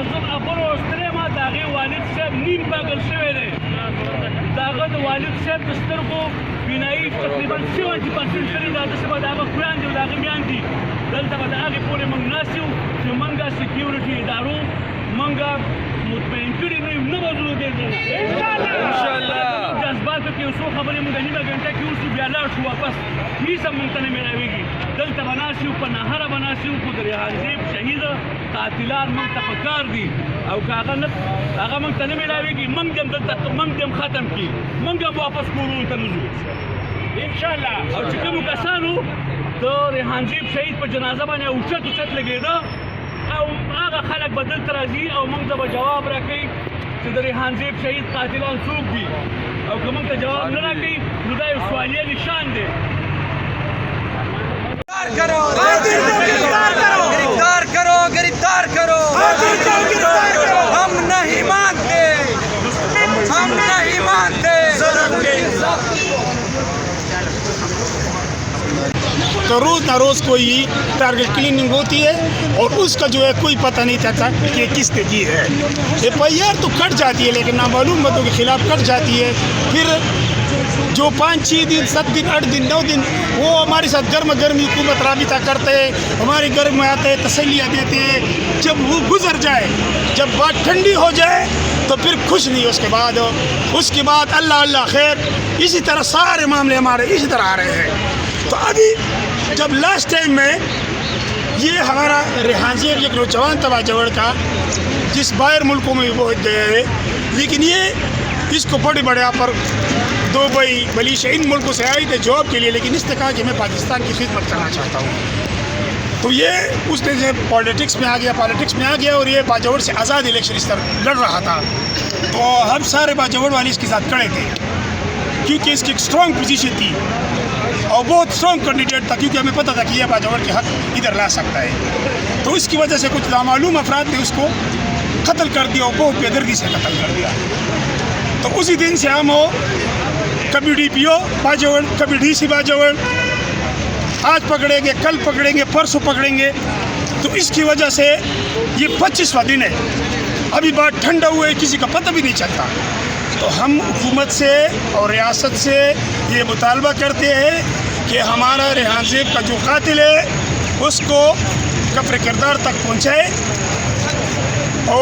معصوم ابو استرما داغي والد صاحب نیم پاگل شوی دی داغه د والد صاحب د سترګو بینایي تقریبا 70% کړي دا د سبا داغه خویندې او داغه میندې دلته به د هغې پورې موږ ناست یو چې موږ سکیورټي ادارو موږ مطمئن کړي نه یو نه به ځو دې ځای نه انشاءالله جذباتو کې یو څو خبرې موږ نیمه ګنټه کې اوسو بیا لاړ شو واپس هېڅ هم موږ ته نه میلاوېږي دلته به ناست یو په نهره به ناست یو خو د ریحانزیب شهیده قاتلان موږ ته په کار دي او که هغه موږ ته نه میلاوېږي موږ هم دلته موږ هم ختم کړي موږ هم واپس کورونو ته نه ځو انشاءالله او چې کومو کسانو د ریحانزیب شهید په جنازه باندې اوچت لګېده او هغه خلک به دلته راځي او موږ ته به جواب راکوي چې د ریحانزیب شهید قاتلان څوک دي او که موږ ته جواب نه راکوي نو دا یو سوالیه نشان دی گرفتار کرو ہم نہیں مانتے تو روز نہ روز کوئی ٹارگیٹ کلیننگ ہوتی ہے اور اس کا جو ہے کوئی پتہ نہیں چلتا کہ کس نے کی ہے FIR تو کٹ جاتی ہے لیکن نامعلوم مردوں کے خلاف کٹ جاتی ہے پھر جو 5-6 دن 7 دن 8 دن 9 دن وہ ہمارے ساتھ گرمی حکومت رابطہ کرتے ہیں ہمارے گھر میں آتے ہیں تسلیاں دیتے ہیں جب وہ گزر جائے جب بات ٹھنڈی ہو جائے تو پھر خوش نہیں اس کے بعد اللہ خیر اسی طرح سارے معاملے ہمارے اسی طرح آ رہے ہیں تو ابھی جب لاسٹ ٹائم میں یہ ہمارا ریحانزیب ایک نوجوان تھا باجوڑ کا جس باہر ملکوں میں بھی پہنچ گئے ہے لیکن یہ اس کو بڑے یہاں پر دبئی ملیشیا ان ملکوں سے آئی تھے جاب کے لیے لیکن اس نے کہا کہ میں پاکستان کی خدمت کرنا چاہتا ہوں تو یہ اس نے جو پالیٹکس میں آ گیا اور یہ باجوڑ سے آزاد الیکشن اس طرح لڑ رہا تھا تو ہم سارے باجوڑ والے اس کے ساتھ کھڑے تھے کیونکہ اس کی ایک اسٹرانگ پوزیشن تھی اور بہت اسٹرانگ کینڈیڈیٹ تھا کیونکہ ہمیں پتہ تھا کہ یہ باجوڑ کے حق ادھر لا سکتا ہے تو اس کی وجہ سے کچھ نامعلوم افراد نے اس کو قتل کر دیا اور بہت بے دردی سے قتل کر دیا تو اسی دن سے ہم ہو کبھی DPO باجوڑ کبھی DC باجوڑ آج پکڑیں گے کل پکڑیں گے پرسوں پکڑیں گے تو اس کی وجہ سے یہ 25واں دن ہے ابھی بات ٹھنڈا ہوا ہے کسی کا پتہ بھی نہیں چلتا تو ہم حکومت سے اور ریاست سے یہ مطالبہ کرتے ہیں کہ ہمارا ریحانزیب کا جو قاتل ہے اس کو کفر کردار تک پہنچائے